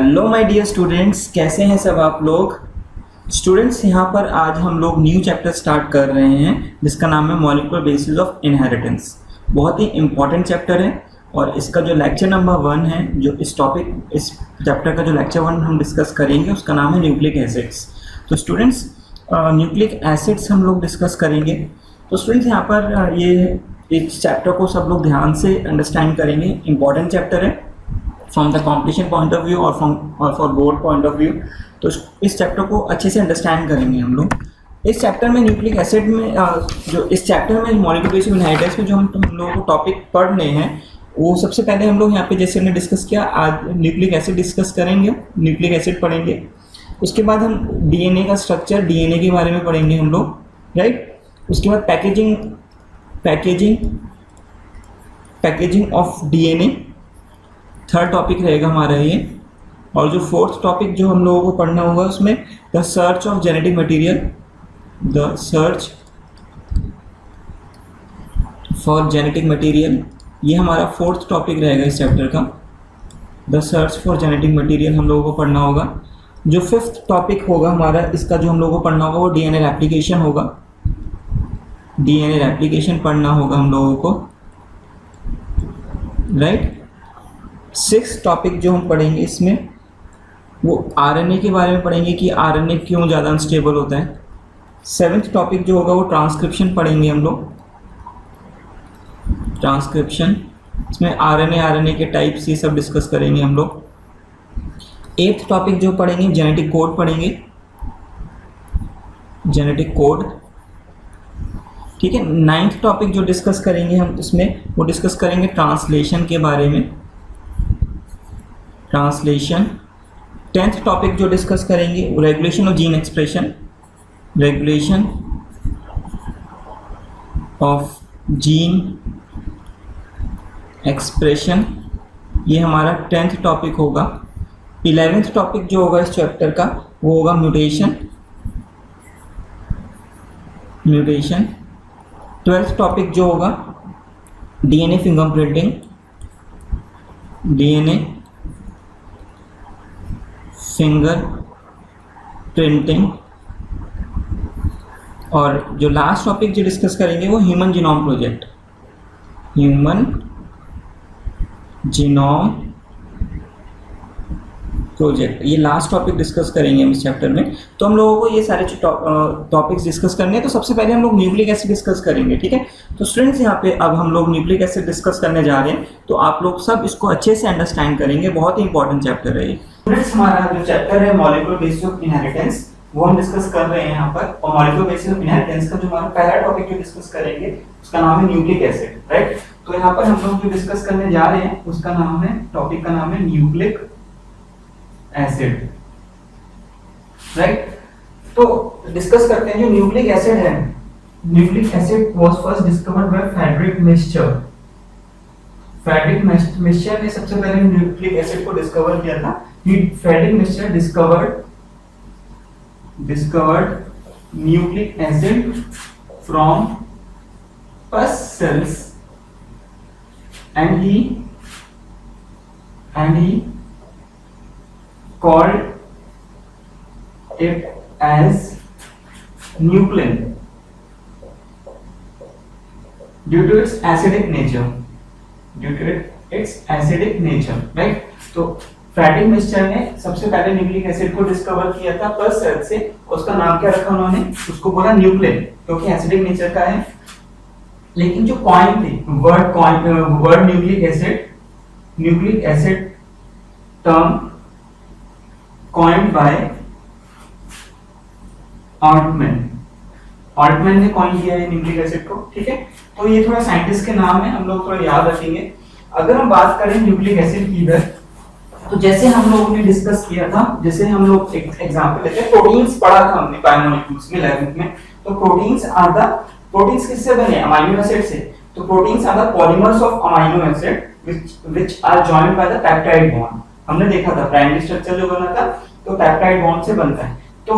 Hello my dear students, कैसे हैं सब आप लोग। स्टूडेंट्स, यहाँ पर आज हम लोग न्यू चैप्टर स्टार्ट कर रहे हैं जिसका नाम है मॉलिक्यूलर बेसिस ऑफ इनहेरिटेंस। बहुत ही इंपॉर्टेंट चैप्टर है और इसका जो लेक्चर नंबर 1 है, जो इस चैप्टर का जो लेक्चर 1 हम डिस्कस करेंगे उसका नाम है न्यूक्लिक एसिड्स। तो स्टूडेंट्स, न्यूक्लिक एसिड्स हम लोग डिस्कस करेंगे। तो स्टूडेंट्स, यहाँ पर ये इस चैप्टर को सब लोग ध्यान से अंडरस्टैंड करेंगे। इंपॉर्टेंट चैप्टर है from the competition point of view और for board point of view. तो इस चैप्टर को अच्छे से अंडरस्टैंड करेंगे हम लोग। इस चैप्टर में न्यूक्लिक एसिड में जो इस चैप्टर में मॉलिक्यूलर बेसिस ऑफ इनहेरिटेंस में जो हम लोगों को टॉपिक पढ़ने हैं, वो सबसे पहले हम लोग यहाँ पे जैसे हमने डिस्कस किया, आज न्यूक्लिक एसिड डिस्कस करेंगे, न्यूक्लिक एसिड पढ़ेंगे। उसके बाद हम डीएनए का स्ट्रक्चर, डीएनए के बारे में पढ़ेंगे हम लोग, राइट। उसके बाद packaging of DNA third topic रहेगा हमारा ये। और जो फोर्थ टॉपिक जो हम लोगों को पढ़ना होगा उसमें the search of genetic material, the search for genetic material, ये हमारा फोर्थ टॉपिक रहेगा इस चैप्टर का। The search for genetic material हम लोगों को पढ़ना होगा। जो फिफ्थ टॉपिक होगा हमारा इसका जो हम लोगों को पढ़ना होगा वो डीएनए रेप्लिकेशन होगा। डीएनए रेप्लिकेशन पढ़ना होगा हम लोगों को, राइट। सिक्स्थ टॉपिक जो हम पढ़ेंगे इसमें वो आरएनए के बारे में पढ़ेंगे कि आरएनए क्यों ज़्यादा अनस्टेबल होता है। सेवेंथ टॉपिक जो होगा वो ट्रांसक्रिप्शन पढ़ेंगे हम लोग, ट्रांसक्रिप्शन। इसमें आरएनए के टाइप्स ये सब डिस्कस करेंगे हम लोग। एट्थ टॉपिक जो पढ़ेंगे जेनेटिक कोड पढ़ेंगे, जेनेटिक कोड, ठीक है। नाइन्थ टॉपिक जो डिस्कस करेंगे हम इसमें वो डिस्कस करेंगे ट्रांसलेशन के बारे में, ट्रांसलेशन। 10th टॉपिक जो डिस्कस करेंगे वो regulation of gene expression, regulation of gene expression, ये हमारा 10th टॉपिक होगा। 11th टॉपिक जो होगा इस चैप्टर का वो होगा म्यूटेशन, म्यूटेशन। 12th टॉपिक जो होगा DNA fingerprinting, DNA finger printing. और जो लास्ट टॉपिक जो डिस्कस करेंगे वो human genome project, human genome project, ये लास्ट टॉपिक डिस्कस करेंगे हम इस चैप्टर में। तो हम लोगों को ये सारे टॉपिक्स डिस्कस करने हैं। तो सबसे पहले हम लोग न्यूक्लिक एसिड डिस्कस करेंगे, ठीक है। तो स्टूडेंट्स, यहाँ पे अब हम लोग न्यूक्लिक एसिड डिस्कस करने जा रहे हैं, तो आप लोग सब इसको अच्छे से अंडरस्टैंड करेंगे। बहुत ही इंपॉर्टेंट चैप्टर है ये। स्टूडेंट्स, हमारा जो चैप्टर है मॉलिक्यूलर बेसिस ऑफ इनहेरिटेंस वो हम डिस्कस कर रहे हैं यहाँ पर। और मॉलिक्यूलर बेसिस ऑफ इनहेरिटेंस का जो हमारा पहला टॉपिक जो डिस्कस करेंगे उसका नाम है न्यूक्लिक एसिड, राइट। तो यहाँ पर हम लोग जो डिस्कस करने जा रहे हैं उसका नाम है, टॉपिक का नाम है न्यूक्लिक एसिड, राइट। तो डिस्कस करते हैं जो न्यूक्लिक एसिड है। Nucleic acid was first discovered by Friedrich Miescher. Friedrich Miescher ने सबसे पहले न्यूक्लिक एसिड को डिस्कवर किया था। Friedrich Miescher discovered nucleic acid from pus cells and he called it as nuclein due to its acidic nature, right। तो Frederick Miescher ने सबसे पहले न्यूक्लिक एसिड को डिस्कवर किया था पस सेल से। उसका नाम क्या रखा उन्होंने, उसको बोला न्यूक्लिन, क्योंकि एसिडिक नेचर का है। लेकिन जो कॉइन थी word nucleic acid term coined bye Altman ने कॉइन किया है न्यूक्लिक एसिड को, ठीक है। तो ये थोड़ा साइंटिस्ट के नाम है, हम लोग थोड़ा याद रखेंगे। अगर हम बात करें न्यूक्लिक एसिड की इधर, तो जैसे हम लोगों ने डिस्कस किया था, जैसे हम लोग एक एग्जांपल लेते हैं, प्रोटीन्स पढ़ा था हमने बायोमोलिक्यूल्स में 11th में। तो प्रोटीन्स किससे बने, अमीनो एसिड से। तो proteins are the polymers of amino acid which are joined by the peptide bond. हमने देखा था प्राइमरी स्ट्रक्चर जो बना था तो पेप्टाइड बॉन्ड से बनता है। तो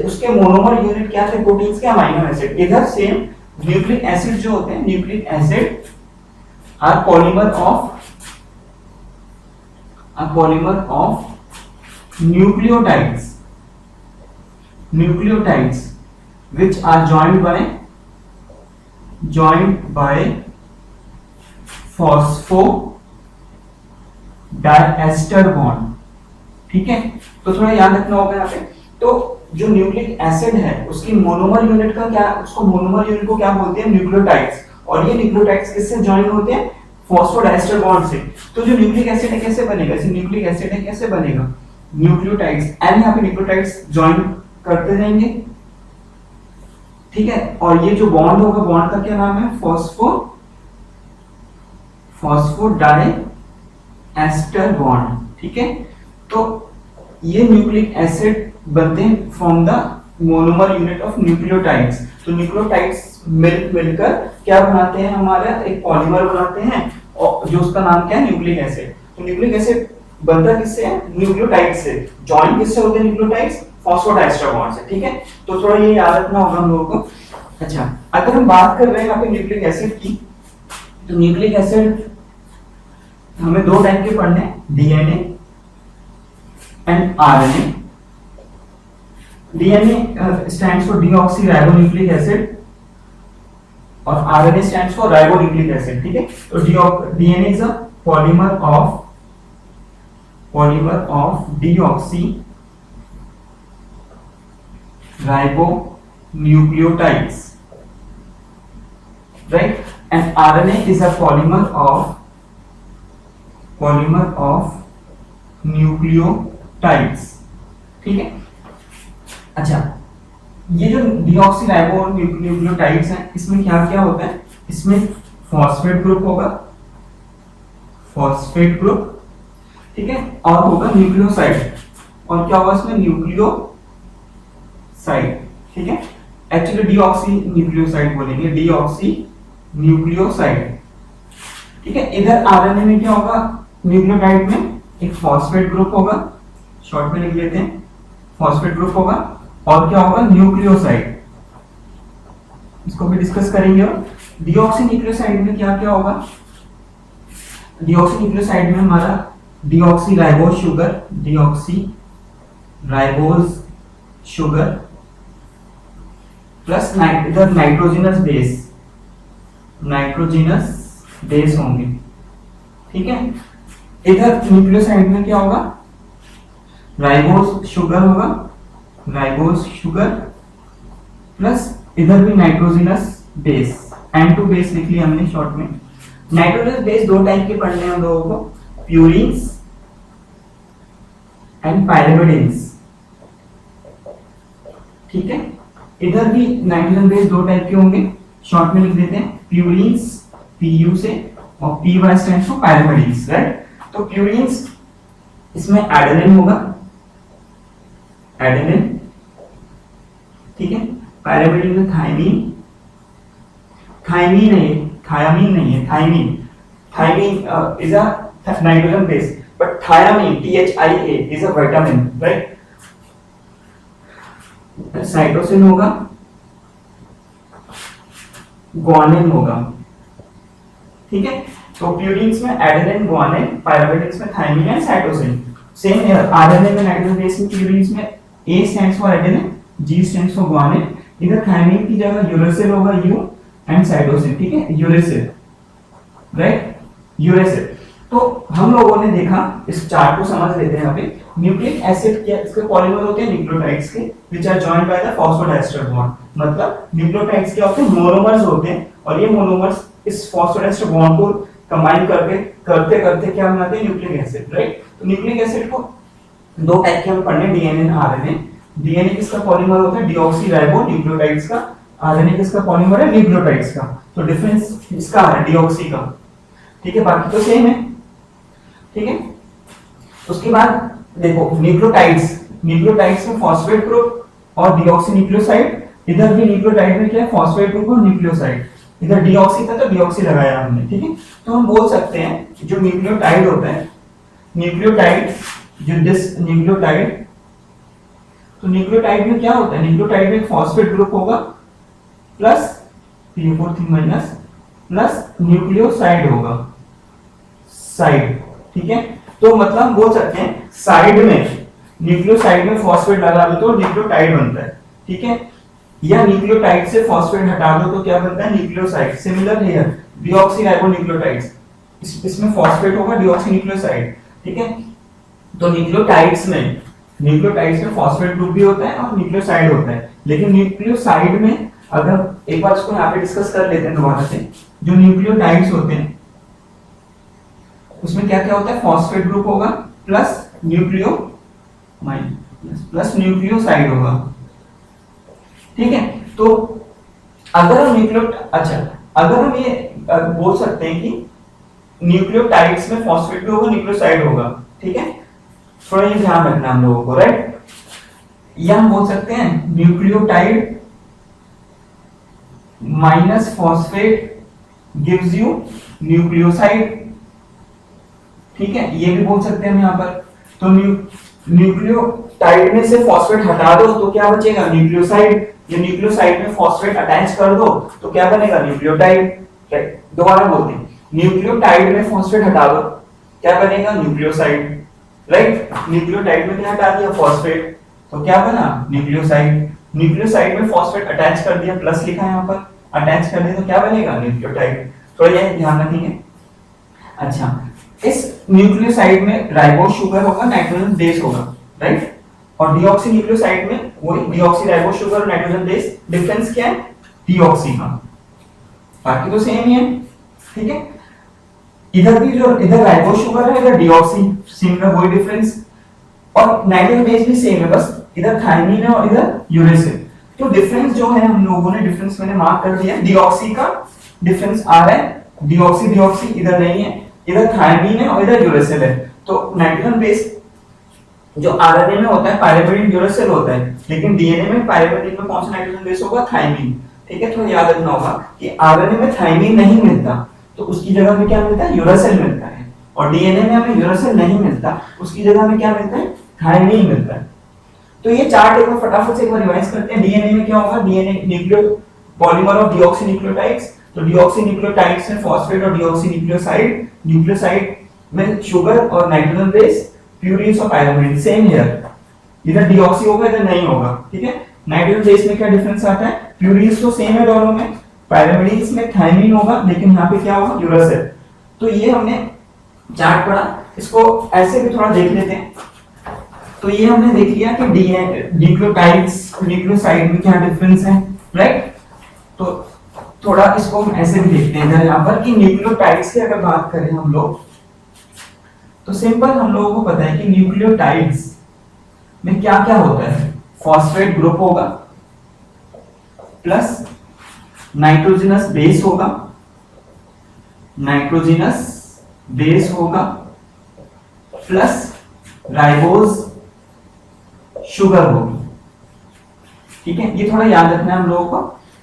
उसके मोनोमर यूनिट क्या थे प्रोटीन्स के, अमीनो एसिड। इधर सेम न्यूक्लिक एसिड जो होते हैं, nucleic acid are polymer of nucleotides which are joined by phosphodiester bond। ठीक है, तो थोड़ा याद रखना होगा यहाँ पे। तो जो न्यूक्लिक एसिड है उसकी मोनोमर यूनिट का क्या, उसको मोनोमर यूनिट को क्या बोलते हैं, न्यूक्लियोटाइड्स। और ये न्यूक्लियोटाइड्स किससे ज्वाइन होते हैं, फॉस्फोडाइस्टर बॉन्ड से। तो जो न्यूक्लिक एसिड है कैसे बनेगा, जैसे न्यूक्लिक एसिड है कैसे बनेगा, न्यूक्लियोटाइड्स, एन यहाँ पे न्यूक्लियोटाइड्स ज्वाइन करते रहेंगे। ठीक है, और ये जो बॉन्ड होगा, बॉन्ड का क्या नाम है, फॉस्फोडाइएस्टर बॉन्ड। ठीक है, तो ये न्यूक्लिक एसिड बनते हैं from the monomer unit of nucleotides. तो न्यूक्लियोटाइड्स मिलकर क्या बनाते हैं, हमारा एक पॉलीमर बनाते हैं, और जो उसका नाम क्या है, न्यूक्लिक एसिड। तो न्यूक्लिक एसिड बनता किससे है, न्यूक्लियोटाइड से। जॉइन किससे होते हैं न्यूक्लियोटाइड्स, फॉस्फोडाइस्टर बॉन्ड से। ठीक है, तो थोड़ा ये याद रखना होगा हम लोगों को। अच्छा, अगर हम बात कर रहे हैं यहाँ पे न्यूक्लिक एसिड की, तो न्यूक्लिक एसिड हमें दो टाइप के पढ़ने हैं, DNA and RNA. DNA stands for deoxyribonucleic acid और RNA stands for ribonucleic acid. ठीक है, तो DNA is a polymer of deoxy ribonucleotides, right? And RNA is a polymer of nucleotides। ठीक है, अच्छा, ये जो डीऑक्सीराइबोन्यूक्लियोटाइड्स हैं, इसमें क्या क्या होता है, इसमें फॉस्फेट ग्रुप होगा, फॉस्फेट ग्रुप। ठीक है, और होगा न्यूक्लियोसाइड, और क्या होगा इसमें, न्यूक्लियोसाइड। ठीक है, एक्चुअली डीऑक्सी न्यूक्लियोसाइड बोलेंगे, डीऑक्सी न्यूक्लियोसाइड। ठीक है, इधर आरएनए में क्या होगा, न्यूक्लियोटाइड में एक फॉस्फेट ग्रुप होगा, शॉर्ट में लिख लेते हैं, फॉस्फेट ग्रुप होगा, और क्या होगा, न्यूक्लियोसाइड। इसको भी डिस्कस करेंगे। और डीऑक्सी न्यूक्लियोसाइड में क्या क्या होगा, डीऑक्सी न्यूक्लियोसाइड में हमारा डीऑक्सी राइबोज शुगर प्लस इधर नाइट्रोजिनस बेस होंगे। ठीक है, इधर न्यूक्लियोसाइड में क्या होगा, राइबोज शुगर प्लस इधर भी नाइट्रोजिनस बेस, N2 बेस लिख लिया हमने शॉर्ट में। नाइट्रोजिनस बेस दो टाइप के पढ़ने हैं हम लोगों को, प्यूरिन्स एंड पायरिमिडिन्स। ठीक है, इधर भी नाइट्रोजन बेस दो टाइप के होंगे, शॉर्ट में लिख देते हैं, प्यूरिन्स PU से, और PY stands for pyrimidines, right. तो प्यूरिन्स, इसमें एडेनिन होगा, एडेनिन। ठीक है, पायरिमिडिन में थायमीन नहीं है, thymine is a nitrogen base, but thiamine THIA is a vitamin, right? Cytosine होगा, ग्वानिन होगा। ठीक है, तो प्यूरिन्स में एडेनिन, ग्वानिन, पायरिमिडिन्स में थायमीन एंड साइटोसिन। सेम है आरएनए में, नाइट्रोजन बेस में प्यूरिन्स में A stands for adenine, G stands for guanine. इधर थायमीन की जगह यूरेसिल होगा, U, एंड साइटोसिन। ठीक है, यूरेसिल, राइट, यूरेसिल। तो हम लोगों ने देखा, इस चार्ट को समझ लेते हैं। यहाँ पे न्यूक्लिक एसिड क्या, इसके पॉलीमर होते हैं न्यूक्लियोटाइड्स के, which are joined by the phosphodiester bond. मतलब न्यूक्लियोटाइड्स क्या होते हैं, मोनोमर्स होते हैं, और ये मोनोमर्स इस फॉस्फोडाइस्टर बॉन्ड को कंबाइन करते करते क्या बनाते हैं, न्यूक्लिक एसिड, राइट। तो न्यूक्लिक एसिड को दो टाइप के हम पढ़ने, डीएनए एंड आरएनए। डीएनए किसका पॉलीमर होता है, डीऑक्सीराइबोन्यूक्लियोटाइड्स का। आरएनए किसका पॉलीमर है, न्यूक्लियोटाइड्स का। तो डिफरेंस इसका है डीऑक्सी का। ठीक है, बाकी तो सेम है। ठीक है, उसके बाद देखो न्यूक्लियोटाइड्स में फॉस्फेट ग्रुप और डीऑक्सी न्यूक्लियोसाइड। इधर भी न्यूक्लियोटाइड में क्या है, फॉस्फेट ग्रुप और न्यूक्लियोसाइड। इधर डीऑक्सी था तो डीऑक्सी लगाया हमने। ठीक है, तो हम बोल सकते हैं जो न्यूक्लियोटाइड होता है, तो न्यूक्लियोटाइड में क्या होता है, न्यूक्लियोटाइड में फॉस्फेट ग्रुप होगा प्लस CH4 प्लस न्यूक्लियोसाइड होगा, साइड। ठीक है, तो मतलब बोल सकते हैं साइड में न्यूक्लियोसाइड में फॉस्फेट लगा दो तो न्यूक्लियोटाइड बनता है, ठीक है, या न्यूक्लियोटाइड से फॉस्फेट हटा दो तो क्या बनता है, न्यूक्लियोसाइड। सिमिलर हियर डीऑक्सीराइबोन्यूक्लियोटाइड्स, इसमें फॉस्फेट होगा, डीऑक्सीन्यूक्लियोसाइड, ठीक है। तो न्यूक्लियोटाइड्स में फॉस्फेट ग्रुप भी होता है और न्यूक्लियोसाइड होता है, लेकिन न्यूक्लियोसाइड में अगर एक बार इसको यहाँ पे डिस्कस कर लेते हैं दोबारा से, जो न्यूक्लियोटाइड्स होते हैं उसमें क्या क्या होता है, फॉस्फेट ग्रुप होगा प्लस न्यूक्लियोसाइड होगा, ठीक है। तो अगर हम अगर हम ये बोल सकते हैं कि न्यूक्लियोटाइड्स में फॉस्फेट भी होगा, न्यूक्लियोसाइड होगा, ठीक है, थोड़ा ये ध्यान रखना हम लोगों को, राइट। या हम बोल सकते हैं nucleotide minus phosphate gives you nucleoside, ठीक है, ये भी बोल सकते हैं हम यहाँ पर। तो न्यूक्लियोटाइड में से फॉस्फेट हटा दो तो क्या बचेगा, न्यूक्लियोसाइड, या न्यूक्लियोसाइड में फॉस्फेट अटैच कर दो तो क्या बनेगा, न्यूक्लियोटाइड, राइट। दोबारा बोलते हैं, न्यूक्लियोटाइड में फॉस्फेट हटा दो क्या बनेगा, न्यूक्लियोसाइड, राइट। न्यूक्लियोटाइड में क्या हटा दिया, फॉस्फेट, तो क्या बना, न्यूक्लियोसाइड। न्यूक्लियोसाइड में फॉस्फेट अटैच कर दिया, प्लस लिखा है यहाँ पर, अटैच कर दिया तो क्या बनेगा, न्यूक्लियोटाइड। थोड़ा ये ध्यान रखेंगे। अच्छा, इस न्यूक्लियोसाइड में राइबोस शुगर होगा, नाइट्रोजन बेस होगा, राइट। और डीऑक्सीन्यूक्लियोसाइड में वही डीऑक्सीराइबोस शुगर और नाइट्रोजन बेस, डिफरेंस क्या है, डीऑक्सी का, बाकी तो सेम ही है, ठीक है। इधर भी जो इधर राइबोस शुगर है, इधर डीऑक्सी, सिमिलर वही डिफरेंस, और नाइट्रोजन बेस भी सेम है, बस इधर थायमीन है और इधर यूरेसिल। तो डिफरेंस जो है हम लोगों ने डिफरेंस मैंने मार्क कर दिया, डीऑक्सी का डिफरेंस आ रहा है, डीऑक्सी इधर नहीं है, इधर थायमीन है और इधर यूरेसिल है। तो नाइट्रोजन बेस जो आरएनए में होता है पाइरिमिडीन यूरेसिल होता है, लेकिन डीएनए में पाइरिमिडीन में कौन सा नाइट्रोजन बेस होगा, थायमीन, ठीक है। तो याद रखना होगा कि आरएनए में थायमीन नहीं मिलता तो उसकी जगह में क्या मिलता है, यूरेसिल मिलता है, और डीएनए में हमें यूरेसिल नहीं मिलता, उसकी जगह में क्या मिलता है, थायमीन मिलता है। तो ये चार्ट एक बार फटाफट से एक बार रिवाइज करते हैं। डीएनए में क्या होगा, डीएनए न्यूक्लियो पॉलीमर ऑफ डीऑक्सीन्यूक्लियोटाइड्स, तो डीऑक्सीन्यूक्लियोटाइड्स में फॉस्फेट और डीऑक्सीन्यूक्लियोसाइड, न्यूक्लियोसाइड में शुगर और नाइट्रोजन बेस, प्यूरीन्स और पाइरिमिडीन, सेम हियर, इधर डीऑक्सी होगा इधर नहीं होगा, ठीक है। नाइट्रोजन बेस में क्या डिफरेंस आता है, प्यूरीन्स तो सेम है दोनों में, पाइरिमिडीन्स में थायमीन होगा, लेकिन यहाँ पे क्या होगा, यूरेसिल। तो ये हमने चार्ट पढ़ा, इसको ऐसे भी थोड़ा देख लेते हैं। तो ये हमने देख लिया कि न्यूक्लियोटाइड्स न्यूक्लियोसाइड में क्या डिफरेंस है, राइट। तो थोड़ा इसको हम ऐसे भी देखते हैं यहाँ पर कि न्यूक्लियोटाइड्स की अगर बात करें हम लोग, तो सिंपल हम लोगों को पता है कि न्यूक्लियोटाइड्स में क्या क्या होता है, फॉस्फेट ग्रुप होगा प्लस नाइट्रोजनस बेस होगा, प्लस राइबोस शुगर होगी, ठीक है। ये थोड़ा याद रखना है हम लोगों को।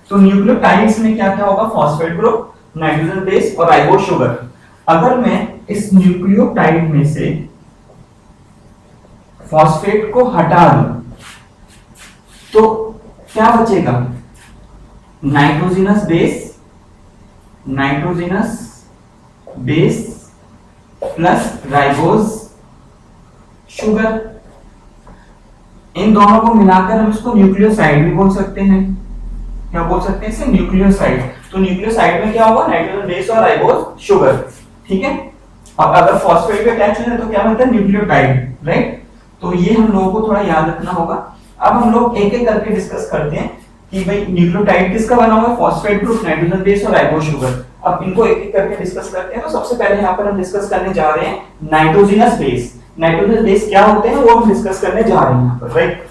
तो न्यूक्लियोटाइड्स में क्या क्या होगा, फॉस्फेट ग्रुप, नाइट्रोजन बेस और राइबोस शुगर। अगर मैं इस न्यूक्लियोटाइड में से फॉस्फेट को हटा दूं तो क्या बचेगा, nitrogenous base plus ribose sugar. इन दोनों को मिलाकर हम इसको न्यूक्लियोसाइड भी बोल सकते हैं। क्या बोल सकते हैं इसे, न्यूक्लियोसाइड। तो न्यूक्लियोसाइड में क्या होगा, नाइट्रोजन बेस और राइबोस शुगर, ठीक है। और अगर फॉस्फेट भी अटैच है तो क्या बनता है, न्यूक्लियोटाइड, राइट। तो ये हम लोगों को थोड़ा याद रखना होगा। अब हम लोग एक एक करके डिस्कस करते हैं कि भाई न्यूक्लियोटाइड किसका बना हुआ है, फॉस्फेट ग्रुप, नाइट्रोजन बेस और राइबोस शुगर। अब इनको एक एक करके डिस्कस करते हैं। तो सबसे पहले यहाँ पर हम डिस्कस करने जा रहे हैं नाइट्रोजनस बेस। नाइट्रोजन बेस क्या होते हैं वो हम डिस्कस करने जा रहे हैं यहाँ पर, राइट।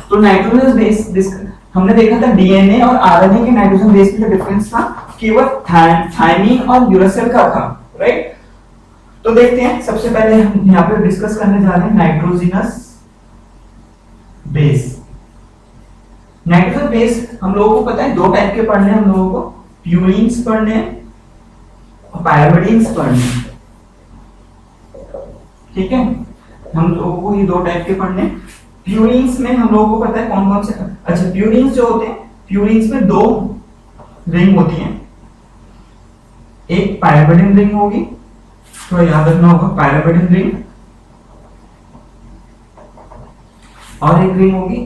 तो नाइट्रोजन बेस हमने देखा था डीएनए और आरएनए के नाइट्रोजन बेस में डिफरेंस था केवल थायमीन और यूरेसिल का था, राइट। तो देखते हैं, सबसे पहले हम यहाँ पे डिस्कस करने जा रहे हैं नाइट्रोजनस बेस। नाइट्रोजन बेस हम लोगों को पता है दो टाइप के पढ़ने हैं, हम लोगों को प्यूरीन्स पढ़ने हैं और पाइरिमिडीन्स पढ़ने हैं, ठीक है। हम लोगों को ये दो टाइप के पढ़ने हैं। प्यूरीन्स में हम लोगों को पता है कौन कौन से, अच्छा प्यूरीन्स जो होते हैं, प्यूरीन्स में दो रिंग होती हैं, एक पाइरिमिडीन रिंग होगी थोड़ा याद रखना होगा, पायरामिडिन रिंग और एक रिंग होगी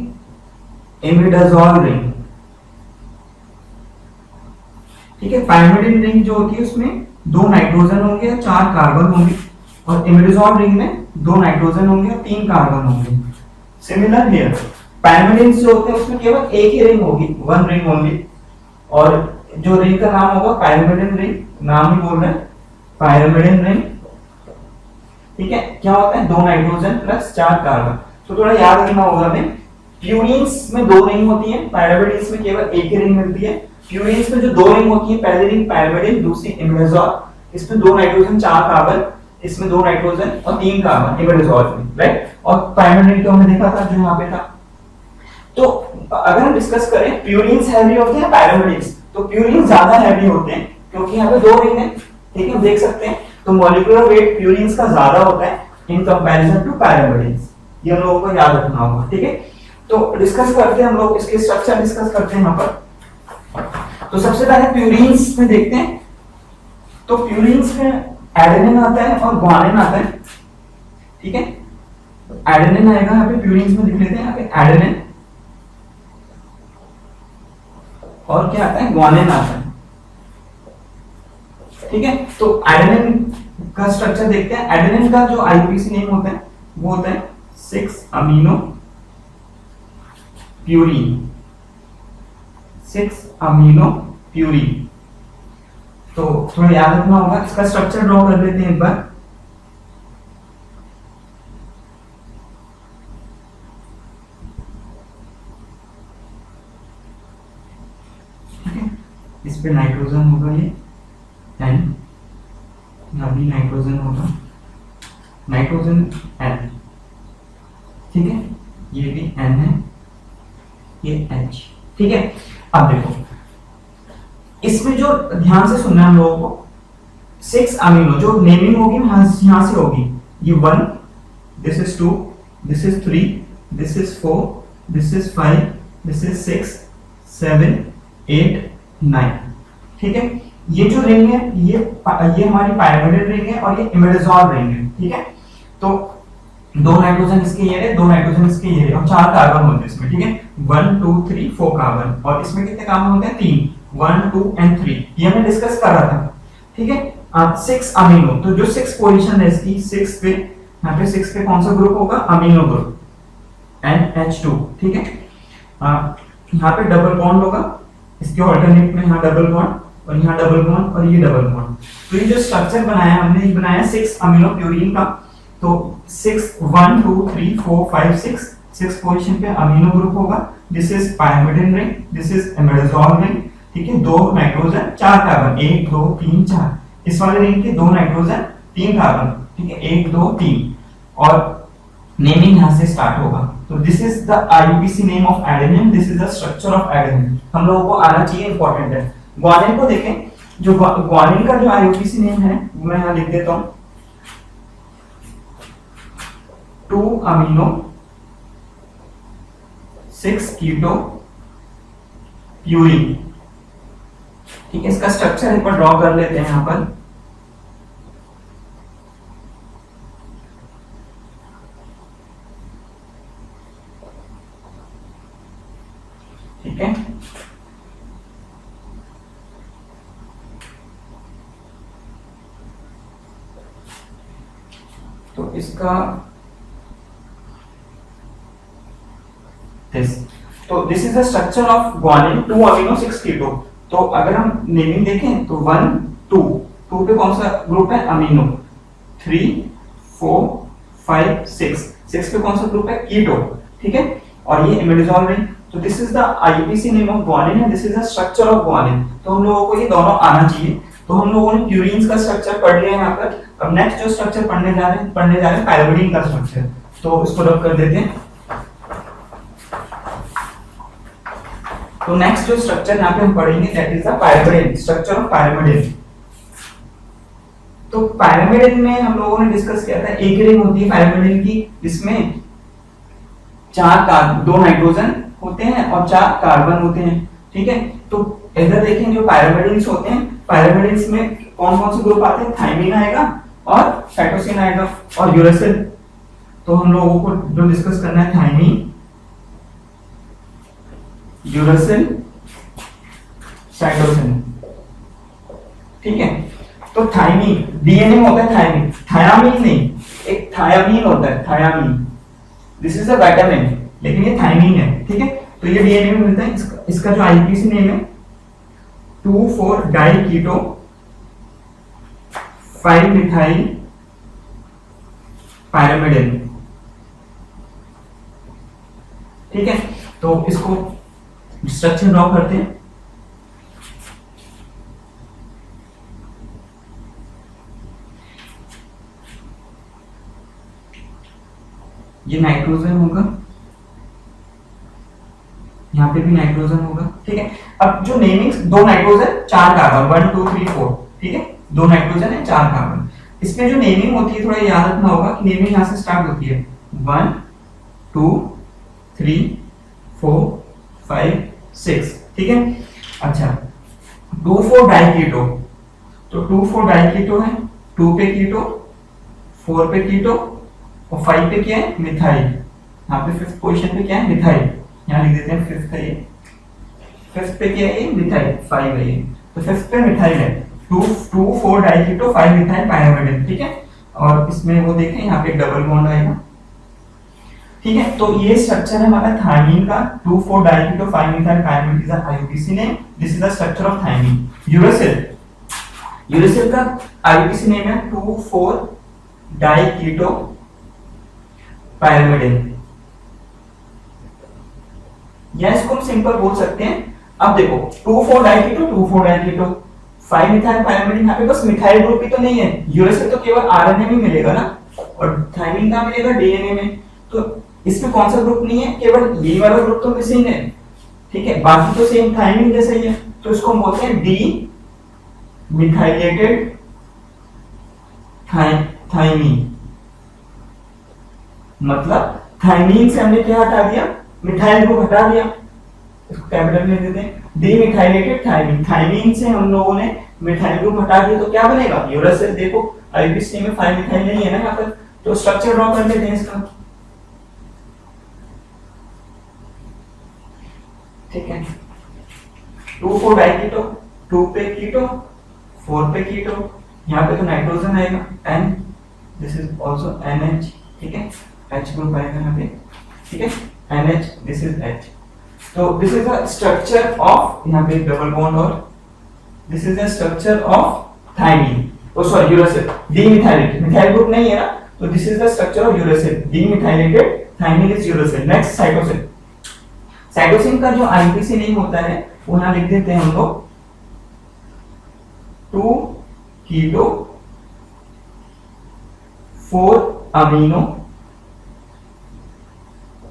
इमिडाजोल रिंग। ठीक है, पायरामिडिन रिंग जो होती है उसमें 2 नाइट्रोजन होंगे और 4 कार्बन होंगे, और इमिडाजोल रिंग में 2 नाइट्रोजन होंगे और 3 कार्बन होंगे। सिमिलर हियर, पायरामिडिन जो होते हैं उसमें केवल एक ही रिंग होगी, 1 रिंग होंगी, और जो रिंग का नाम होगा पायरामिडिन रिंग, नाम ही बोल रहे हैं पायरामिडिन रिंग। ठीक है, क्या होता है 2 नाइट्रोजन प्लस 4 कार्बन। तो थोड़ा याद रखना होगा हमें, प्यूरिन्स में 2 रिंग होती है, पायरामिडिन्स में केवल एक ही रिंग मिलती है। प्यूरिन्स में जो 2 रिंग होती है, पहली रिंग पायरामिडिन, दूसरी इमिडाजोल, इसमें 2 नाइट्रोजन 4 कार्बन, इसमें 2 नाइट्रोजन और 3 कार्बन इमिडाजोल में, राइट। और पायरामिडिन तो हमने देखा था जो यहाँ पे था। तो अगर हम डिस्कस करें प्यूरिन्स हैवी होते हैं पायरामिडिन्स, तो प्यूरिन ज्यादा हैवी होते हैं क्योंकि यहाँ पे 2 रिंग है। ठीक है, देख सकते हैं, तो मॉलिक्यूलर वेट प्यूरिन्स का ज्यादा होता है इन कंपैरिजन टू पायरामिडिन्स। ये हम लोगों को याद रखना होगा। ठीक है, तो डिस्कस करते हैं हम लोग, इसके स्ट्रक्चर डिस्कस करते हैं यहाँ पर। तो सबसे पहले प्यूरिन्स में देखते हैं, तो प्यूरिन्स में एडेनिन आता है और ग्वानिन आता है। ठीक है, एडेनिन आएगा यहाँ पे, प्यूरिन्स में लिख लेते हैं यहाँ पे एडेनिन, और क्या आता है ग्वानिन आता है। ठीक है, तो एडेनिन का स्ट्रक्चर देखते हैं। एडेनिन का जो आईयूपीसी नेम होता है वो होता है 6 अमीनो प्यूरीन, 6 अमीनो प्यूरीन। तो थोड़ा याद रखना होगा, इसका स्ट्रक्चर ड्रॉ कर लेते हैं एक बार। ठीक है, इस पे नाइट्रोजन होगा ये N, यहाँ भी नाइट्रोजन होगा, नाइट्रोजन N। ठीक है, ये भी N है, ये H। ठीक है, अब देखो इसमें जो ध्यान से सुनना है हम लोगों को, 6 अमीनो जो नेमिंग होगी यहां से होगी, ये 1, this is 2, this is 3, this is 4, this is 5, this is 6, 7, 8, 9। ठीक है, ये जो रिंग है ये हमारी पायरामिडिन रिंग है और ये इमिडाजोल रिंग है। ठीक है, तो 2 नाइट्रोजन इसके ये है, 2 नाइट्रोजन इसके ये है, और 4 कार्बन होते हैं इसमें। ठीक है, 1 2 3 4 कार्बन, और इसमें कितने कार्बन होते हैं 3, 1 2 एंड 3, ये हमने डिस्कस कर रहा था। ठीक है, 6 अमीनो, तो जो 6 पोजीशन है इसकी, 6 पे, यहाँ पे 6 पे कौन सा ग्रुप होगा, अमीनो ग्रुप NH2। ठीक है, यहाँ पे डबल बॉन्ड होगा, इसके ऑल्टरनेट में यहाँ डबल बॉन्ड और यहाँ डबल बॉन्ड और ये डबल बॉन्ड। तो ये जो स्ट्रक्चर बनाया हमने, ये बनाया 6 अमीनो प्यूरीन का। तो 6 1 2 3 4 5 6 पोजीशन पे अमीनो ग्रुप होगा। This is pyrimidine ring, this is imidazole ring. ठीक है, 2 नाइट्रोजन 4 कार्बन, 1 2 3 4। इस वाले रिंग के 2 नाइट्रोजन 3 कार्बन। ठीक है, 1 2 3, और नेमिंग यहां से स्टार्ट होगा। तो this is the IUPAC name of adenine, this is the structure of adenine. हम लोगों को आना चाहिए, इंपॉर्टेंट है। ग्वानिन को देखें, जो ग्वानिन का जो आईयूपीसी नेम है वो मैं यहां लिख देता हूं, 2 अमीनो 6 कीटो प्यूरीन। ठीक है, इसका स्ट्रक्चर एक बार ड्रॉ कर लेते हैं यहां पर। ठीक है, तो इसका this is the structure of guanine, 2 amino 6 कीटो। तो अगर हम नेमिंग देखें तो 1 2 2 पे कौन सा ग्रुप है, अमीनो, 3 4 5 6 पे कौन सा ग्रुप है, कीटो। ठीक है, और ये इमिडाजोल रिंग। तो this is the IUPAC name of guanine and this is the structure of guanine. तो हम लोगों को ये दोनों आना चाहिए। तो हम लोगों ने प्यूरीन्स का स्ट्रक्चर पढ़ लिया यहाँ पर। अब नेक्स्ट जो स्ट्रक्चर पढ़ने जा रहे हैं पायरामिडिन का स्ट्रक्चर। तो इसको रब कर देते हैं। तो नेक्स्ट जो स्ट्रक्चर यहाँ पे हम पढ़ेंगे that is the pyrimidine, structure of pyrimidine. तो पायरामिडिन में हम लोगों ने डिस्कस किया था, एक रिंग होती है पायरामिडिन की, जिसमें 2 नाइट्रोजन होते हैं और 4 कार्बन होते हैं। ठीक है, तो इधर देखें जो पायरामिडिन्स होते हैं, पायरामिडिन्स में कौन कौन से ग्रुप आते हैं, थाइमिन आएगा, और साइटोसिन आएगा और यूरेसिल। तो हम लोगों को जो डिस्कस करना है थायमीन, यूरेसिल, साइटोसिन, ठीक है। तो थायमीन डीएनए में होता है थायमीन, थायामीन नहीं, एक थायामीन होता है, thiamine. This is a vitamin, लेकिन ये थायमीन है, ठीक है। तो ये डीएनए में मिलता है। इसका जो आईपीसी नेम है 2,4 डाइकीटो 5 मिथाइल पायरामिडिन, ठीक है। तो इसको स्ट्रक्चर ड्रॉ करते हैं। ये नाइट्रोजन होगा, यहाँ पे भी नाइट्रोजन होगा, ठीक है। अब जो नेमिंग, 2 नाइट्रोजन 4 कार्बन, 1 2 3 4, ठीक है। 2 नाइट्रोजन है 4 कार्बन। इसमें जो नेमिंग होती है थोड़ा याद रखना होगा कि नेमिंग यहाँ से स्टार्ट होती है 1 2 3 4 5 6, ठीक है। अच्छा 2,4 डाइकीटो, तो 2,4 डाइकीटो है, 2 पे कीटो, 4 पे कीटो और 5 पे क्या है मिथाइल। यहाँ पे 5th पोजीशन पे क्या है मिथाइल, यहाँ लिख देते हैं 5th है ये, 5th पे क्या है ये मिथाइल, 5 है ये। तो 5th पे मिथाइल है, 2,4 डाइकीटो 5 मिथाइल पायरामिडिन, ठीक है। और इसमें वो देखें यहाँ पे डबल बॉन्ड आएगा, ठीक है। तो ये स्ट्रक्चर है हमारा थायमीन का, 2,4 diketo 5 methyl pyrimidine is IUPAC name. This is the structure of thymine. Uracil, uracil का आईयूपीसी नेम है 2,4 डाइकीटो पायरामिडिन, या इसको हम सिंपल बोल सकते हैं। अब देखो 2,4 डाइकीटो 2,4 डाइकीटो 5 मिथाइल पायरामिडिन, यहाँ पे बस मिथाइल ग्रुप ही तो नहीं है, यूरेसिल तो केवल आरएनए में मिलेगा ना, और थायमीन का मिलेगा डीएनए में। तो इसमें कौन सा ग्रुप नहीं है, केवल ये वाला ग्रुप तो मिसिंग है, ठीक है। बाकी तो सेम थायमीन जैसा ही है। तो इसको हम बोलते हैं डी मिथाइलेटेड थायमीन। मतलब थायमीन से हमने क्या हटा दिया, मिथाइल को हटा दिया, इसको कैपिटल में देते हैं डी मिथाइलेटेड थायमीन। थायमीन से हम लोगों ने मिथाइल को हटा दिया तो क्या बनेगा यूरेसिल। देखो आईपीसी में 5 मिथाइल नहीं है ना यहाँ पर, तो स्ट्रक्चर ड्रॉ कर लेते हैं इसका, ठीक है। 2,4 डाइकीटो, 2 पे कीटो, 4 पे कीटो, यहाँ पे तो नाइट्रोजन आएगा N, this is also NH, ठीक है। H ग्रुप आएगा यहाँ पे, ठीक है, NH, दिस इज H। तो this is the structure of, यहाँ पे डबल बॉन्ड, और this is the structure of thymine, oh sorry uracil, demethylated, methyl group नहीं है ना, तो this is the structure of uracil, demethylated thymine is uracil. Next cytosine, cytosine का जो IPC name होता है वो यहाँ लिख देते हैं हम लोग 2 कीटो 4 अमीनो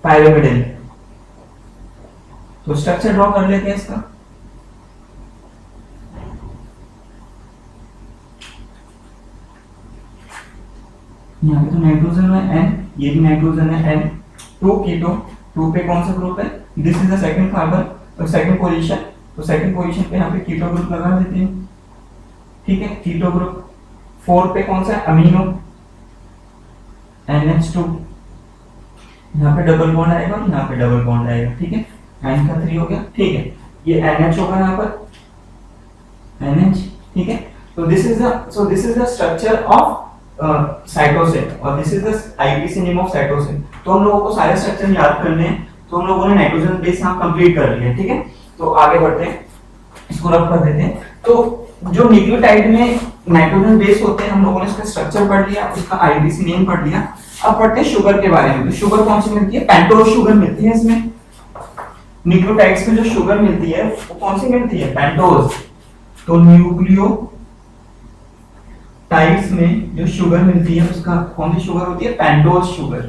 पायरामिडिन। तो स्ट्रक्चर ड्रॉ कर लेते हैं इसका। यहाँ पे तो नाइट्रोजन है N, ये भी नाइट्रोजन है N। 2 कीटो, 2 पे कौन सा ग्रुप है, this is the second carbon और सेकंड पोजीशन, तो सेकंड पोजीशन पे यहाँ पे कीटो ग्रुप लगा देते हैं, ठीक है, कीटो ग्रुप। 4 पे कौन सा है अमीनो, NH2, यहाँ पे डबल बॉन्ड आएगा और यहाँ पे डबल बॉन्ड आएगा, ठीक है। N का 3 हो गया, ठीक है। ये NH होगा यहाँ पर, NH, ठीक है। तो this is the structure of cytosine और this is the IPC name of cytosine. तो हम लोगों को सारे स्ट्रक्चर याद करने हैं, तो हम लोगों ने नाइट्रोजन बेस यहाँ कंप्लीट कर लिया, ठीक है। तो आगे बढ़ते हैं, इसको रब कर देते हैं। तो जो न्यूक्लियोटाइड में नाइट्रोजन बेस होते हैं, हम लोगों ने इसका स्ट्रक्चर पढ़ लिया, उसका आईपीसी नेम पढ़ लिया। अब पढ़ते हैं शुगर के बारे में। तो शुगर कौन सी मिलती है, पेंटोज शुगर मिलती है इसमें। न्यूक्लियोटाइड्स में जो शुगर मिलती है वो कौन सी मिलती है, पेंटोज। तो न्यूक्लियोटाइड्स में जो शुगर मिलती है उसका कौन सी शुगर होती है, पेंटोज शुगर,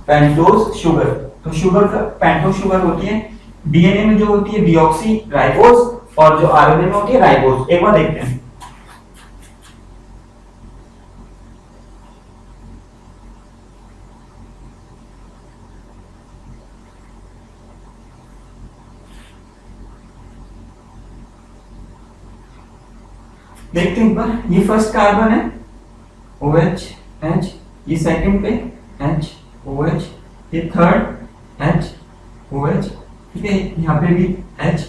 पेंटोज शुगर। तो शुगर का पेंटोज शुगर होती है। डीएनए में जो होती है डीऑक्सी राइबोज, और जो आरएनए में होती है राइबोज। एक बार देखते हैं, देखते हैं एक बार, ये फर्स्ट कार्बन है OH H, ये सेकंड पे H OH, ये थर्ड H OH, ठीक है, यहाँ पे भी H,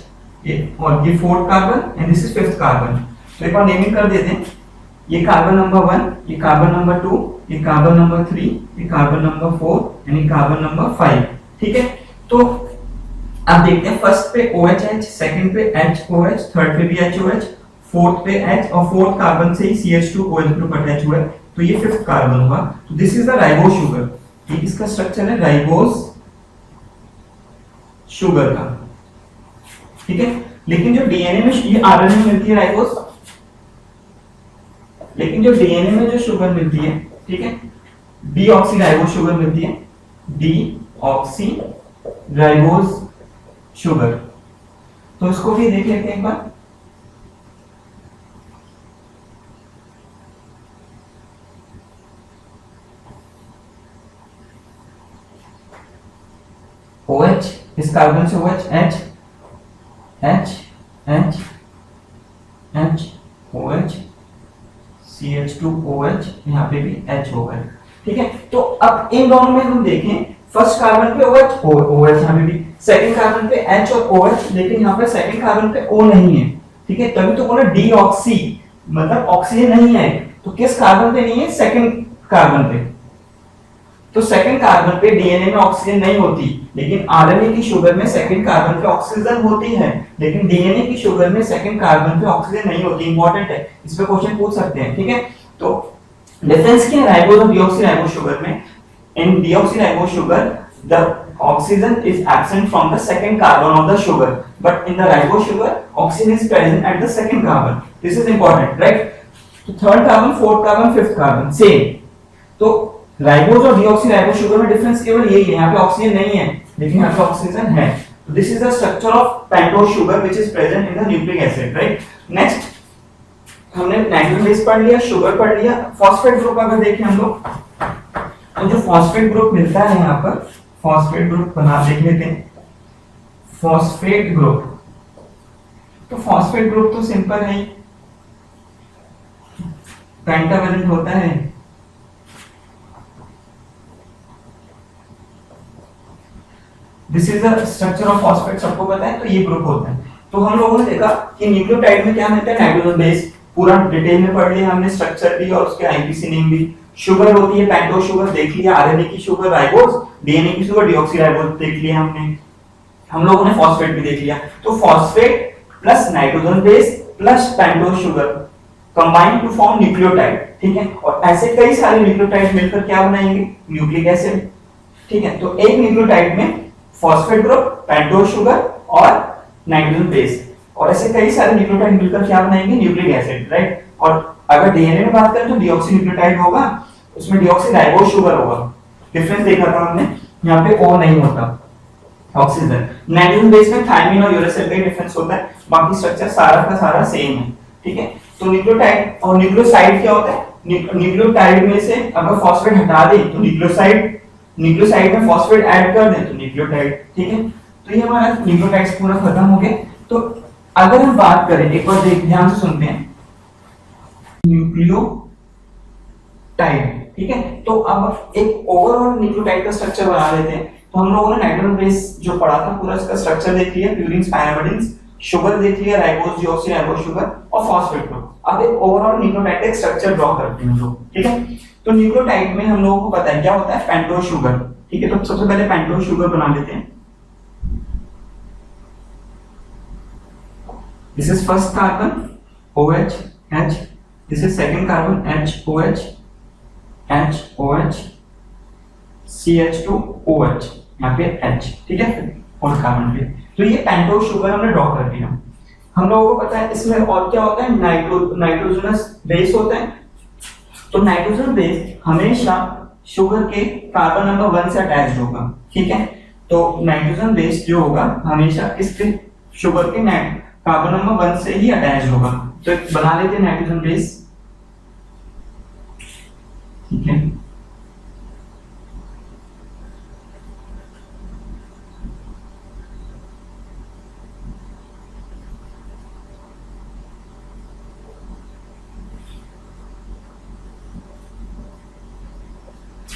ये और ये fourth carbon and this is fifth carbon. तो एक बार नेमिंग कर देते हैं, ये कार्बन नंबर 1, ये कार्बन नंबर 2, ये कार्बन नंबर 3, ये कार्बन नंबर 4 एंड ये कार्बन नंबर 5, ठीक है। तो अब देखते हैं, फर्स्ट पे OH सेकंड पे HOH, थर्ड पे भी HOH, फोर्थ पे H और फोर्थ कार्बन से ही CH2OH ग्रुप अटैच हुआ है, तो ये फिफ्थ कार्बन होगा। तो this is the ribose sugar, ये इसका स्ट्रक्चर है राइबोस शुगर का, ठीक है। लेकिन जो डीएनए में, ये आरएनए में मिलती है राइबोस, लेकिन जो डीएनए में जो शुगर मिलती है, ठीक है, डीऑक्सी राइबोस शुगर मिलती है, डीऑक्सी राइबोस शुगर। तो इसको भी देख लेते हैं एक बार। OH, इस कार्बन से OH, H H H H OH CH2OH, यहाँ पे भी H होगा, ठीक है। तो अब इन दोनों में हम देखें, फर्स्ट कार्बन पे OH यहाँ पे भी, सेकंड कार्बन पे H और OH, लेकिन यहाँ पे सेकंड कार्बन पे O नहीं है, ठीक है। तभी तो बोला डीऑक्सी, मतलब ऑक्सीजन नहीं है। तो किस कार्बन पे नहीं है? सेकंड कार्बन पे। तो सेकंड कार्बन पे डीएनए में ऑक्सीजन नहीं होती, लेकिन आरएनए की शुगर में सेकंड कार्बन पे ऑक्सीजन होती है, लेकिन डीएनए की शुगर में सेकंड कार्बन पे ऑक्सीजन नहीं होती। इंपॉर्टेंट है, इस पे क्वेश्चन पूछ सकते हैं, ठीक है। तो डिफरेंस क्या है राइबोस और डीऑक्सीराइबोस शुगर में? In deoxyribose sugar the oxygen is absent from the second carbon of the sugar, but in the ribose sugar oxygen is present at the second carbon. This is important, right. तो third carbon, fourth carbon, fifth carbon same. तो ribose और deoxyribose sugar में difference केवल यही है, यहाँ पे oxygen नहीं है, लेकिन यहाँ पे ऑक्सीजन है। तो this is the structure of pentose sugar which is present in the nucleic acid, right. Next हमने नाइट्रोजन बेस पढ़ लिया, शुगर पढ़ लिया। फॉस्फेट ग्रुप अगर देखें हम लोग, तो जो फॉस्फेट ग्रुप मिलता है यहाँ पर, फॉस्फेट ग्रुप बना देख लेते हैं। फॉस्फेट ग्रुप, तो फॉस्फेट ग्रुप तो सिंपल है, पेंटावैलेंट होता है। This is the structure of phosphate, सबको पता है। तो ये ग्रुप होता है। तो हम लोगों ने देखा कि न्यूक्लियोटाइड में क्या मिलता है? नाइट्रोजन बेस, पूरा डिटेल में पढ़ लिया हमने, स्ट्रक्चर भी और उसके आईपीसी नेम भी। शुगर होती है पेंटोज शुगर, देख लिया। आरएनए की शुगर राइबोस, डीएनए की शुगर डीऑक्सीराइबोस देख लिया हमने। हम लोगों ने फॉस्फेट भी देख लिया। तो phosphate plus nitrogen base plus pentose sugar combine to form nucleotide, ठीक है। और ऐसे कई सारे न्यूक्लियोटाइड मिलकर क्या बनाएंगे? न्यूक्लिक एसिड, ठीक है। तो एक न्यूक्लियोटाइड में फॉस्फेट ग्रुप, पेंटोज शुगर और नाइट्रोजन बेस, और ऐसे कई सारे न्यूक्लियोटाइड मिलकर क्या बनाएंगे? Nucleic acid, right. और अगर डीएनए में बात करें तो डीऑक्सी न्यूक्लियोटाइड होगा, उसमें डीऑक्सीराइबोस शुगर होगा। डिफरेंस देखा था हमने, यहाँ पे O नहीं होता ऑक्सीजन। नाइट्रोजन बेस में थायमिन और यूरेसिल का डिफरेंस होता है, बाकी स्ट्रक्चर सारा का सारा सेम है, ठीक है। तो न्यूक्लियोटाइड और न्यूक्लियोसाइड क्या होता है? न्यूक्लियोटाइड में से अगर फॉस्फेट हटा दे तो न्यूक्लियोसाइड, न्यूक्लियोसाइड में फॉस्फेट ऐड कर दे तो न्यूक्लियोटाइड, ठीक है। तो ये हमारा न्यूक्लियोटाइड्स पूरा खत्म हो गया। तो अगर हम बात करें, एक बार ध्यान से सुनते हैं, न्यूक्लियोटाइड, ठीक है। तो अब एक ओवरऑल न्यूक्लियोटाइड का स्ट्रक्चर बना लेते हैं। तो हम लोगों ने नाइट्रोजन बेस जो पढ़ा था पूरा इसका स्ट्रक्चर देख लिया, प्यूरिन्स, पायरामिडिन्स, शुगर देख लिया, राइबोस, डीऑक्सीराइबोस शुगर और फॉस्फेट ग्रुप। अब एक ओवरऑल न्यूक्लियोटाइड का स्ट्रक्चर ड्रॉ करते हैं हम लोग, ठीक है। तो न्यूक्लियोटाइड में हम लोगों को पता है क्या होता है? पेंटोज शुगर, ठीक है। तो सबसे पहले पेंटोज शुगर बना लेते हैं। This is first carbon OH H, this is second carbon HOH HOH CH2OH, यहाँ पे H, ठीक है, फोर्थ कार्बन पे। तो ये पेंटोज शुगर हमने ड्रॉ कर दिया। हम लोगों को पता है इसमें और क्या होता है? नाइट्रोजनस बेस होता है। तो नाइट्रोजन बेस हमेशा शुगर के कार्बन नंबर 1 से अटैच्ड होगा, ठीक है। तो नाइट्रोजन बेस जो होगा हमेशा किसके? शुगर के कार्बन नंबर 1 से ही अटैच होगा। तो बना लेते हैं नाइट्रोजन बेस, ठीक है।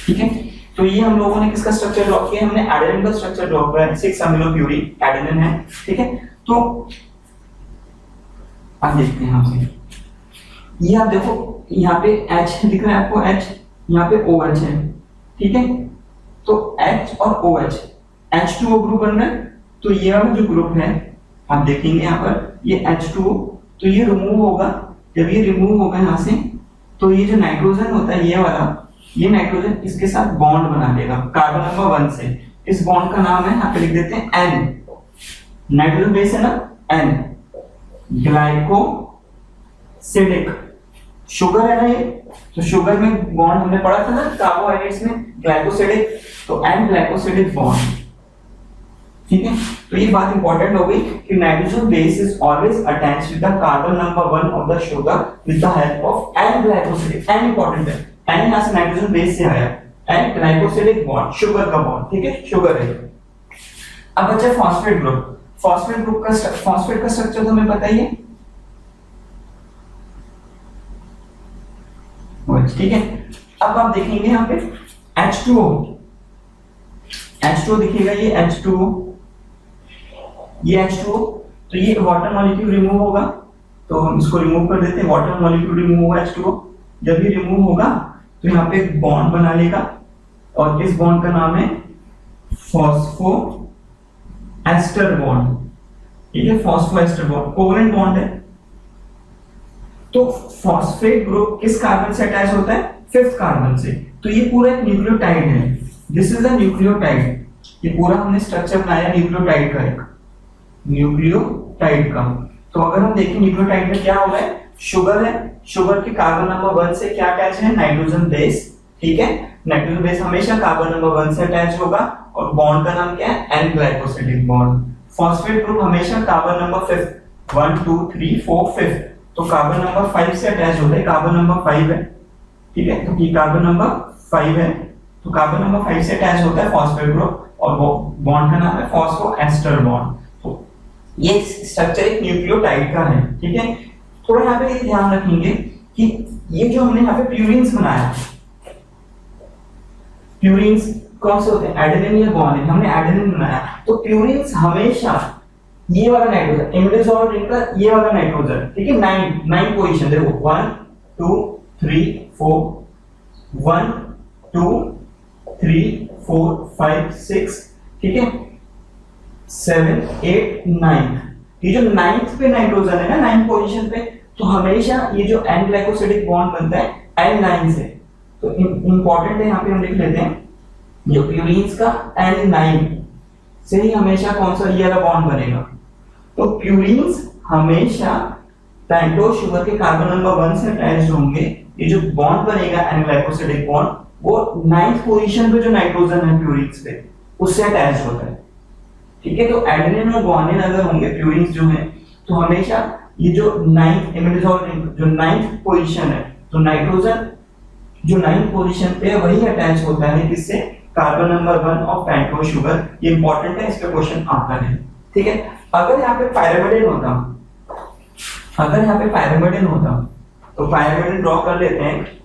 ठीक है, तो ये हम लोगों ने किसका स्ट्रक्चर ड्रॉ किया, हमने एडेनिन का स्ट्रक्चर ड्रॉ किया है, 6 अमीनो प्यूरिन एडेनिन है। ठीक है, तो अब देखते हैं हम ये, आप देखो यहाँ पे H दिख रहा है आपको, H यहाँ पे OH है। ठीक है, तो H और OH H2O ग्रुप बन रहा है। तो ये वाला जो ग्रुप है आप देखेंगे यहाँ पर ये H2O, तो ये रिमूव होगा। जब ये रिमूव होगा यहाँ से, तो ये जो नाइट्रोजन होता है ये वाला, ये नाइट्रोजन इसके साथ बॉन्ड बना लेगा कार्बन नंबर 1 से। इस बॉन्ड का नाम है, यहाँ पे लिख देते हैं N, नाइट्रोजन बेस है ना N, ग्लाइकोसिडिक शुगर है ना ये, तो शुगर में बॉन्ड हमने पढ़ा था ना कार्बोहाइड्रेट्स में ग्लाइकोसिडिक, तो N ग्लाइकोसिडिक बॉन्ड। ठीक है, तो ये बात इंपॉर्टेंट हो गई कि nitrogen base is always attached with the carbon number 1 of the sugar with the help of N glycosidic. N important है, N यहां से नाइट्रोजन बेस से आया, N ग्लाइकोसिडिक बॉन्ड, शुगर का बॉन्ड। ठीक है, शुगर है। अब बचा फॉस्फेट ग्रुप। फॉस्फेट ग्रुप का फॉस्फेट का स्ट्रक्चर तो हमें पता ही है। ठीक है, अब आप देखेंगे यहाँ पे H2O, H2O दिखेगा, ये H2O, ये H2O, तो ये वाटर मॉलिक्यूल रिमूव होगा, तो हम इसको रिमूव कर देते हैं। वाटर मॉलिक्यूल रिमूव होगा H2O, जब ये रिमूव होगा तो यहाँ पे एक बॉन्ड बना लेगा और इस बॉन्ड का नाम है फॉस्फो एस्टर बॉन्ड। ठीक है, phospho ester bond covalent bond है। तो फॉस्फेट ग्रुप किस कार्बन से अटैच होता है, 5th कार्बन से। तो ये पूरा एक न्यूक्लियोटाइड है, दिस इज अ न्यूक्लियोटाइड। ये पूरा हमने स्ट्रक्चर बनाया न्यूक्लियोटाइड का, एक न्यूक्लियोटाइड का। तो अगर हम देखें न्यूक्लियोटाइड में क्या हो रहा है, शुगर है, शुगर के कार्बन नंबर 1 से क्या अटैच है, नाइट्रोजन बेस। ठीक है, नाइट्रोजन बेस हमेशा कार्बन नंबर 1 से अटैच होगा और बॉन्ड का नाम क्या है, N glycosidic bond. Phosphate group हमेशा कार्बन नंबर 5 1 2 3 4 5, तो कार्बन नंबर 5 से अटैच होता है, कार्बन नंबर 5 है। ठीक है, तो ये कार्बन नंबर 5 है, तो कार्बन नंबर 5 से अटैच होता है फॉस्फेट ग्रुप और बॉन्ड का नाम है फॉस्फो एस्टर बॉन्ड। तो ये स्ट्रक्चर एक न्यूक्लियोटाइड का है। ठीक है, थोड़ा यहाँ पे ध्यान रखेंगे कि ये जो हमने यहाँ पे प्यूरिन्स बनाया, प्यूरिन्स कौन से होते हैं, एडेनिन या गुआनिन, हमने एडेनिन बनाया। तो प्यूरिन्स हमेशा ये वाला नाइट्रोजन, इमिडाजोल रिंग का ये वाला नाइट्रोजन, ठीक है, 9 पोजीशन देखो, 1 2 3 4 1 2 3 4 5 6, ठीक है, 7 8 9, ये जो 9th पे नाइट्रोजन है ना, 9 पोजीशन पे, तो हमेशा ये जो N ग्लाइकोसिडिक बॉन्ड बनता है N9 से। तो इंपॉर्टेंट है, यहाँ पे हम लिख लेते हैं, जो प्यूरिन्स का N9 से ही हमेशा कौन सा ये वाला बॉन्ड बनेगा। तो प्यूरिन्स हमेशा पेंटोज शुगर के कार्बन नंबर 1 से अटैच्ड होंगे। ये जो बॉन्ड बनेगा N ग्लाइकोसिडिक बॉन्ड, वो 9th पोजीशन पे जो नाइट्रोजन है प्यूरिन्स पे, उससे अटैच होता है। ठीक है, तो एडेनिन और गुआनिन अगर होंगे प्यूरिन्स जो है, तो हमेशा ये जो 9th इमिडाजोल रिंग जो 9th पोजीशन है, तो नाइट्रोजन जो 9th पोजीशन पे वही अटैच होता है किससे, carbon number 1 of pentose sugar. ये इंपॉर्टेंट है, इस पे क्वेश्चन आता है। ठीक है, अगर यहाँ पे पायरिमिडिन होता, अगर यहाँ पे पायरिमिडिन होता, तो पायरिमिडिन ड्रॉ कर लेते हैं।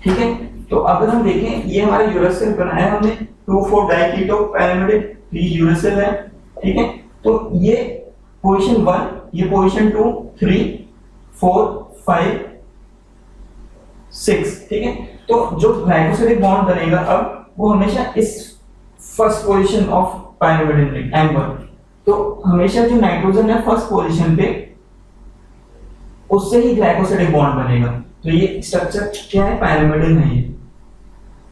ठीक है, तो अगर हम देखें, ये हमारा यूरेसिल बनाया हमने 2,4 डाइकीटो पैरामिडिन, ये यूरेसिल है। ठीक है, तो ये पोजीशन 1, ये पोजीशन 2 3 4 5 6, ठीक है। तो जो ग्लाइकोसिडिक बॉन्ड बनेगा अब, वो हमेशा इस first position of pyrimidine ring M1, तो हमेशा जो नाइट्रोजन है फर्स्ट पोजीशन पे, उससे ही ग्लाइकोसिडिक बॉन्ड बनेगा। तो ये स्ट्रक्चर क्या है, पैरामिडिन है ये।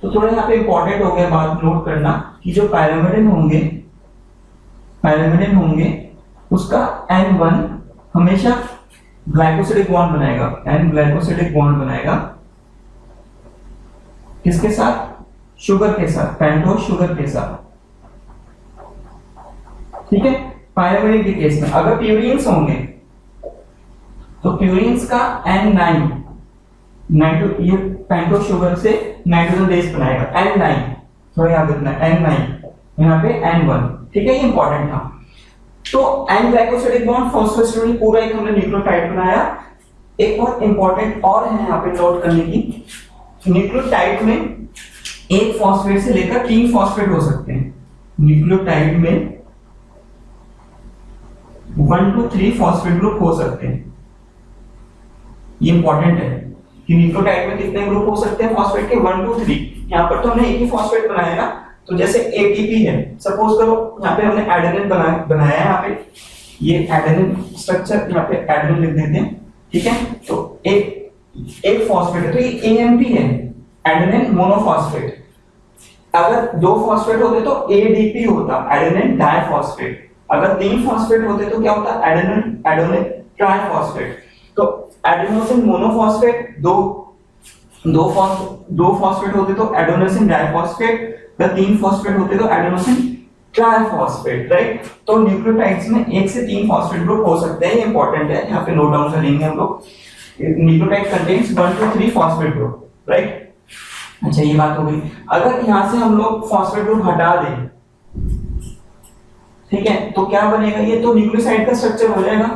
तो थोड़ा यहाँ पे इंपॉर्टेंट हो गया बात नोट करना कि जो पैरामिडिन होंगे उसका N1 हमेशा ग्लाइकोसिडिक बॉन्ड बनाएगा, N ग्लाइकोसिडिक बॉन्ड बनाएगा किसके साथ, शुगर के साथ, पेंटोज शुगर के साथ। ठीक है, पैरामिडिन के केस में अगर प्यूरिन्स होंगे, तो प्यूरिन्स का N9 नाइट्रो ये पेंटोज शुगर से नाइट्रोजन बेस बनाएगा N9, थोड़ा याद रखना N9, यहाँ पे N1, ठीक है, ये इंपॉर्टेंट था। तो N ग्लाइकोसिडिक बॉन्ड फॉस्फोएस्टर पूरा एक हमने न्यूक्लियोटाइड बनाया। एक बहुत इंपॉर्टेंट और है यहाँ पे नोट करने की, न्यूक्लियोटाइड में एक फॉस्फेट से लेकर 3 फॉस्फेट हो सकते हैं। न्यूक्लियोटाइड में 1 to 3 फॉस्फेट ग्रुप हो सकते हैं। ये इंपॉर्टेंट है कि न्यूक्लियोटाइड में कितने ग्रुप हो सकते हैं फॉस्फेट के, 1 to 3। यहाँ पर तो हमने एक ही फॉस्फेट बनाया ना, तो जैसे एटीपी है, सपोज करो यहाँ पे हमने एडेनिन बनाया है, यहाँ पे ये एडेनिन स्ट्रक्चर, यहाँ पे एडेनिन लिख देते हैं, ठीक है। तो एक फॉस्फेट है, तो ये एएमपी है, एडेनिन मोनोफॉस्फेट। अगर 2 फॉस्फेट होते तो एडीपी होता, एडेनिन डाइफॉस्फेट। अगर 3 फॉस्फेट होते तो क्या होता, एडेनिन ट्राइफॉस्फेट। तो एडेनोसिन मोनोफॉस्फेट, दो फॉस्फेट होते तो एडेनोसिन डाइफॉस्फेट, 3 फॉस्फेट होते तो एडेनोसिन ट्राइफॉस्फेट, राइट। तो न्यूक्लियोटाइड्स में 1 से 3 फॉस्फेट ग्रुप हो सकते हैं, ये इंपॉर्टेंट है, यहाँ पे नोट डाउन करेंगे हम लोग। Nucleotide contains 1 to 3 phosphate group, right. अच्छा, ये बात हो गई। अगर यहाँ से हम लोग फॉस्फेट ग्रुप हटा दें, ठीक है, तो क्या बनेगा, ये तो न्यूक्लियोसाइड का स्ट्रक्चर हो जाएगा।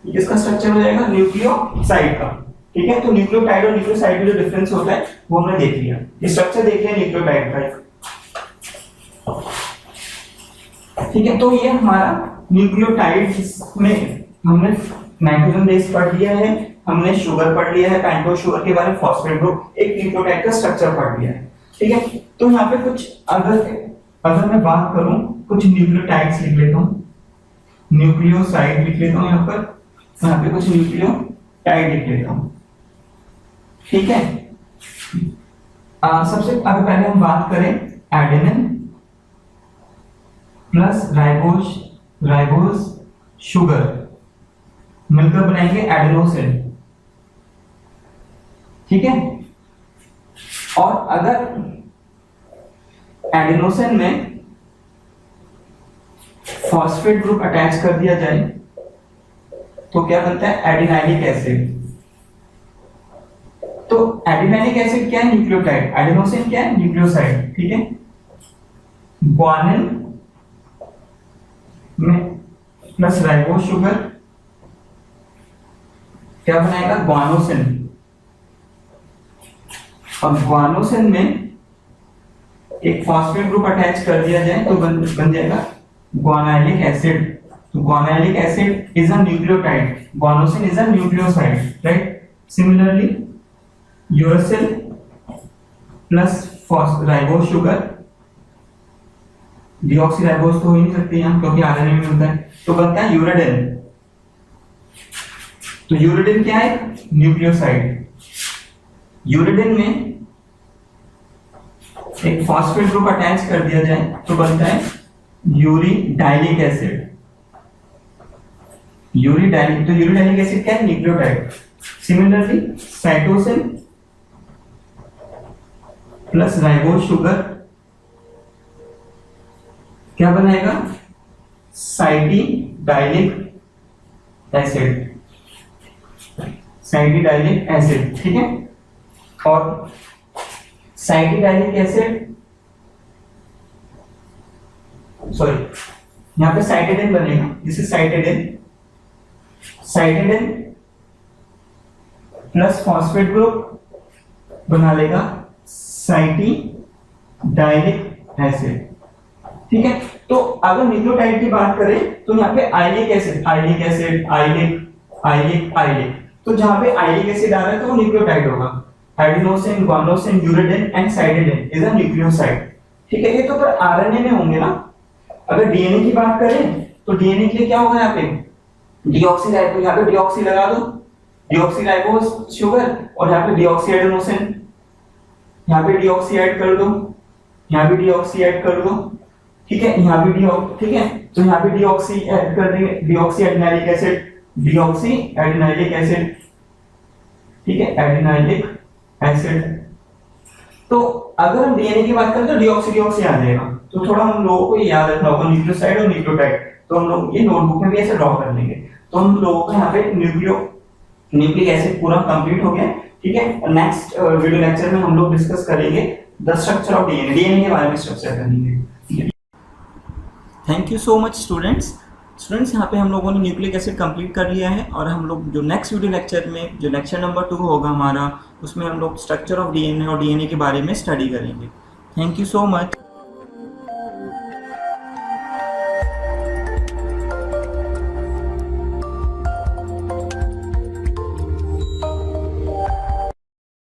किसका स्ट्रक्चर हो जाएगा, न्यूक्लियोसाइड का, ठीक है। तो न्यूक्लियोटाइड और न्यूक्लियोसाइड में जो डिफरेंस होता है वो हमने देख लिया, ये स्ट्रक्चर देख लिया न्यूक्लियोटाइड का, ठीक है। तो ये हमारा न्यूक्लियोटाइड में हमने नाइट्रोजन बेस पढ़ लिया है, हमने शुगर पढ़ लिया है, पेंटोज शुगर के बारे में, फॉस्फेट ग्रुप, एक न्यूक्लियोटाइड का स्ट्रक्चर पढ़ लिया है, ठीक है। तो यहाँ पे कुछ अगर मैं बात करूं, कुछ न्यूक्लियोटाइड्स लिख लेता हूं, न्यूक्लियोसाइड लिख लेता हूं यहाँ पर, यहाँ पे कुछ न्यूक्लियोटाइड लिख लेता हूं, ठीक है। सबसे अगर पहले हम बात करें एडेनिन प्लस राइबोज शुगर मिलकर बनाएंगे एडेनोसिन, ठीक है। और अगर एडेनोसिन में फॉस्फेट ग्रुप अटैच कर दिया जाए तो क्या बनता है, एडिनाइलिक एसिड। तो एडिनाइलिक एसिड क्या है, न्यूक्लियोटाइड, एडेनोसिन क्या है, न्यूक्लियोसाइड, ठीक है। ग्वानिन में प्लस राइबोज शुगर क्या बनाएगा, ग्वानोसिन। अब ग्वानोसिन में एक फॉस्फेट ग्रुप अटैच कर दिया जाए तो बन जाएगा ग्वानाइलिक एसिड। तो guanylic acid is a nucleotide, guanosine is a nucleoside, right. Similarly uracil plus ribose sugar, deoxyribose तो हो ही नहीं सकती यहाँ क्योंकि आरएनए में मिलता है, तो बनता है यूराडिन। तो यूराडिन क्या है, न्यूक्लियोसाइड। यूराडिन में एक फॉस्फेट ग्रुप अटैच कर दिया जाए तो बनता है यूरिडाइलिक एसिड। यूरिडाइलिक, तो यूरिडाइलिक एसिड क्या है, nucleotide. Similarly cytosine plus ribose sugar क्या बनाएगा, साइटिडाइलिक एसिड, साइटिडाइलिक एसिड, ठीक है। और साइटिडाइलिक एसिड, सॉरी यहां पे साइटिडिन बनेगा, this is cytidine. Cytidine plus phosphate group बना लेगा साइटिडाइलिक एसिड, ठीक है। तो अगर न्यूक्लियोटाइड की बात करें तो यहाँ पे iliac acid, iliac acid, iliac, iliac, iliac, तो जहां पे आइलिक एसिड आ रहा है तो वो न्यूक्लियोटाइड होगा। Adenosine, guanosine, uridine and cytidine is a nucleoside, ठीक है। ये तो पर आरएनए में होंगे ना। अगर डीएनए की बात करें तो डीएनए के लिए क्या होगा, यहाँ पे डीऑक्सीराइबोज, यहाँ पे डीऑक्सी लगा दो, डीऑक्सीराइबोज शुगर, और यहाँ पे डीऑक्सी एडेनोसिन, यहाँ पे डीऑक्सी ऐड कर दो, यहाँ भी डीऑक्सी ऐड कर दो, ठीक है। यहाँ भी ठीक है, तो यहाँ पे डीऑक्सी ऐड कर देंगे, deoxy adenylic acid, deoxy adenylic acid, ठीक है, एडिनाइलिक एसिड। तो अगर हम डीएनए की बात करें तो डीऑक्सी डीऑक्सी आ जाएगा, तो थोड़ा हम लोगों को याद रखना होगा न्यूक्लियोसाइड और न्यूक्लियोटाइड, तो हम लोग ये नोटबुक में भी ऐसे ड्रॉ कर लेंगे। तो हम लोगों को यहाँ पे न्यूक्लिक एसिड पूरा कंप्लीट हो गया, ठीक है। और नेक्स्ट वीडियो लेक्चर में हम लोग डिस्कस करेंगे the structure of DNA, DNA के बारे में स्ट्रक्चर करेंगे। Thank you so much students. यहाँ पे हम लोगों ने न्यूक्लिक एसिड कंप्लीट कर लिया है, और हम लोग जो नेक्स्ट वीडियो लेक्चर में, जो लेक्चर नंबर 2 होगा हमारा, उसमें हम लोग स्ट्रक्चर ऑफ डीएनए और डीएनए के बारे में स्टडी करेंगे। Thank you so much.